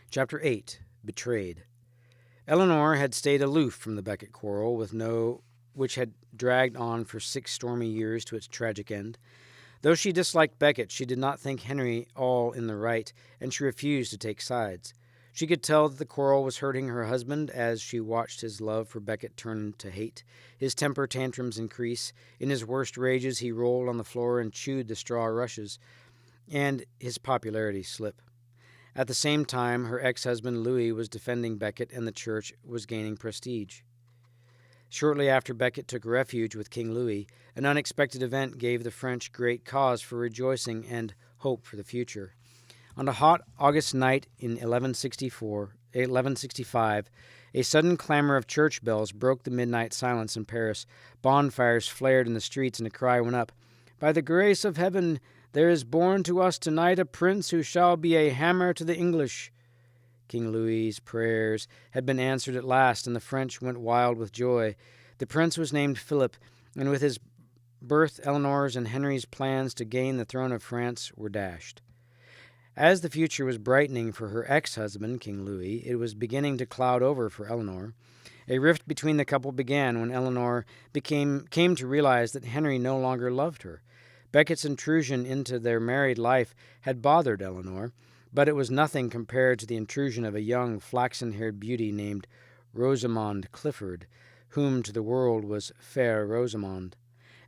Chapter 8. Betrayed. Eleanor had stayed aloof from the Becket quarrel, which had dragged on for 6 stormy years to its tragic end. Though she disliked Becket, she did not think Henry all in the right, and she refused to take sides. She could tell that the quarrel was hurting her husband as she watched his love for Becket turn to hate. His temper tantrums increase. In his worst rages, he rolled on the floor and chewed the straw rushes, and his popularity slip. At the same time, her ex-husband Louis was defending Becket, and the church was gaining prestige. Shortly after Becket took refuge with King Louis, an unexpected event gave the French great cause for rejoicing and hope for the future. On a hot August night in 1165, a sudden clamor of church bells broke the midnight silence in Paris. Bonfires flared in the streets, and a cry went up, "By the grace of heaven, there is born to us tonight a prince who shall be a hammer to the English." King Louis's prayers had been answered at last, and the French went wild with joy. The prince was named Philip, and with his birth, Eleanor's and Henry's plans to gain the throne of France were dashed. As the future was brightening for her ex-husband, King Louis, it was beginning to cloud over for Eleanor. A rift between the couple began when Eleanor came to realize that Henry no longer loved her. Becket's intrusion into their married life had bothered Eleanor, but it was nothing compared to the intrusion of a young, flaxen-haired beauty named Rosamond Clifford, whom to the world was Fair Rosamond.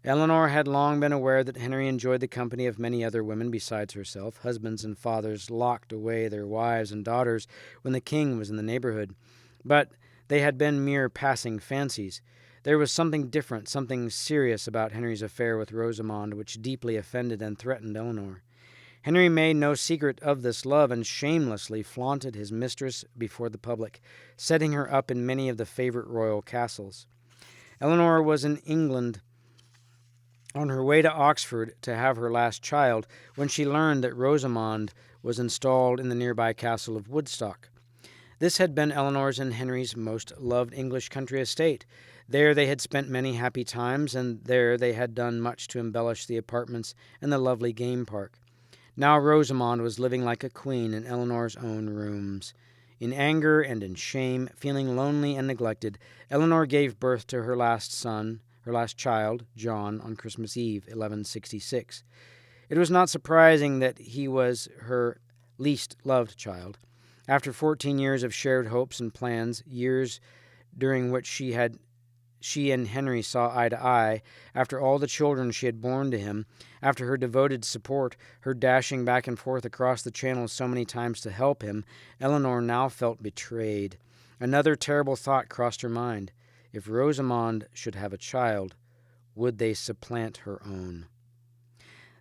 Eleanor had long been aware that Henry enjoyed the company of many other women besides herself. Husbands and fathers locked away their wives and daughters when the king was in the neighborhood, but they had been mere passing fancies. There was something different, something serious about Henry's affair with Rosamond which deeply offended and threatened Eleanor. Henry made no secret of this love and shamelessly flaunted his mistress before the public, setting her up in many of the favorite royal castles. Eleanor was in England on her way to Oxford to have her last child when she learned that Rosamond was installed in the nearby castle of Woodstock. This had been Eleanor's and Henry's most loved English country estate. There they had spent many happy times, and there they had done much to embellish the apartments and the lovely game park. Now Rosamond was living like a queen in Eleanor's own rooms. In anger and in shame, feeling lonely and neglected, Eleanor gave birth to her last child, John, on Christmas Eve, 1166. It was not surprising that he was her least loved child. After 14 years of shared hopes and plans, years during which she and Henry saw eye to eye, after all the children she had borne to him, after her devoted support, her dashing back and forth across the Channel so many times to help him, Eleanor now felt betrayed. Another terrible thought crossed her mind. If Rosamond should have a child, would they supplant her own?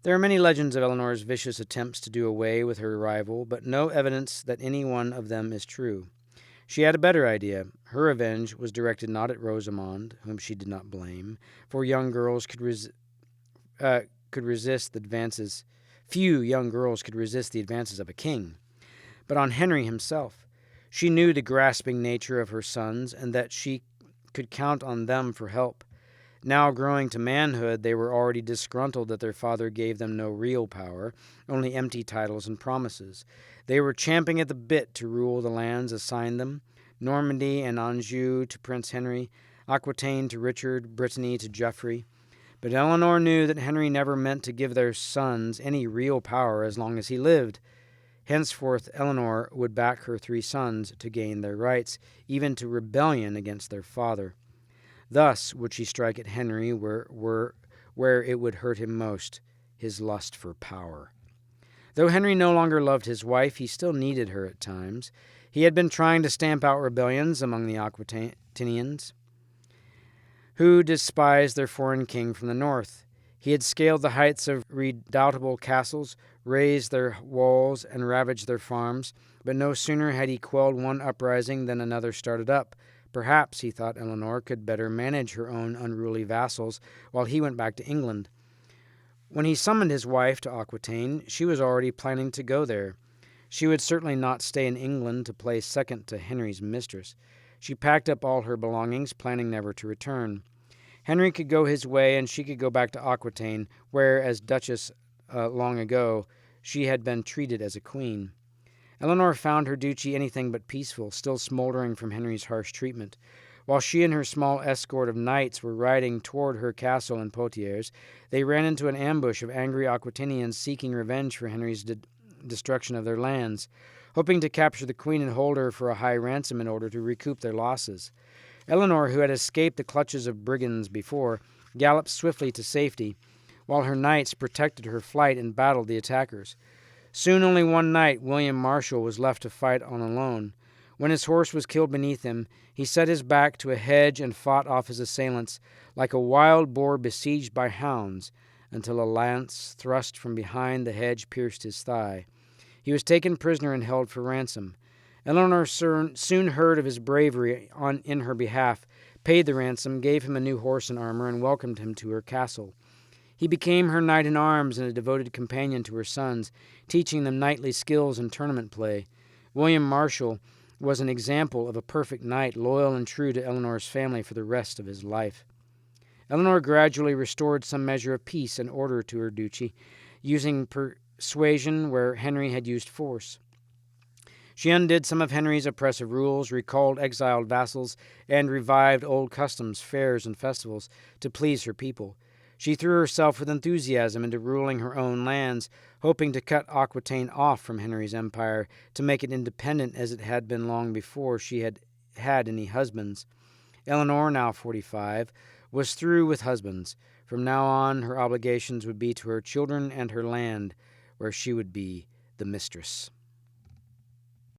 There are many legends of Eleanor's vicious attempts to do away with her rival, but no evidence that any one of them is true. She had a better idea. Her revenge was directed not at Rosamond, whom she did not blame, for young girls could resist the advances. Few young girls could resist the advances of a king, but on Henry himself. She knew the grasping nature of her sons, and that she could count on them for help. Now growing to manhood, they were already disgruntled that their father gave them no real power, only empty titles and promises. They were champing at the bit to rule the lands assigned them, Normandy and Anjou to Prince Henry, Aquitaine to Richard, Brittany to Geoffrey. But Eleanor knew that Henry never meant to give their sons any real power as long as he lived. Henceforth, Eleanor would back her 3 sons to gain their rights, even to rebellion against their father. Thus would she strike at Henry where it would hurt him most, his lust for power. Though Henry no longer loved his wife, he still needed her at times. He had been trying to stamp out rebellions among the Aquitanians, who despised their foreign king from the north. He had scaled the heights of redoubtable castles, razed their walls, and ravaged their farms, but no sooner had he quelled one uprising than another started up. Perhaps, he thought, Eleanor could better manage her own unruly vassals while he went back to England. When he summoned his wife to Aquitaine, she was already planning to go there. She would certainly not stay in England to play second to Henry's mistress. She packed up all her belongings, planning never to return. Henry could go his way, and she could go back to Aquitaine, where, as Duchess long ago, she had been treated as a queen. Eleanor found her duchy anything but peaceful, still smoldering from Henry's harsh treatment. While she and her small escort of knights were riding toward her castle in Poitiers, they ran into an ambush of angry Aquitanians seeking revenge for Henry's destruction of their lands, hoping to capture the queen and hold her for a high ransom in order to recoup their losses. Eleanor, who had escaped the clutches of brigands before, galloped swiftly to safety, while her knights protected her flight and battled the attackers. Soon only one knight, William Marshal, was left to fight on alone. When his horse was killed beneath him, he set his back to a hedge and fought off his assailants like a wild boar besieged by hounds, until a lance thrust from behind the hedge pierced his thigh. He was taken prisoner and held for ransom. Eleanor soon heard of his bravery in her behalf, paid the ransom, gave him a new horse and armor, and welcomed him to her castle. He became her knight-in-arms and a devoted companion to her sons, teaching them knightly skills and tournament play. William Marshal was an example of a perfect knight, loyal and true to Eleanor's family for the rest of his life. Eleanor gradually restored some measure of peace and order to her duchy, using persuasion where Henry had used force. She undid some of Henry's oppressive rules, recalled exiled vassals, and revived old customs, fairs, and festivals to please her people. She threw herself with enthusiasm into ruling her own lands, hoping to cut Aquitaine off from Henry's empire, to make it independent as it had been long before she had had any husbands. Eleanor, now 45, was through with husbands. From now on, her obligations would be to her children and her land, where she would be the mistress.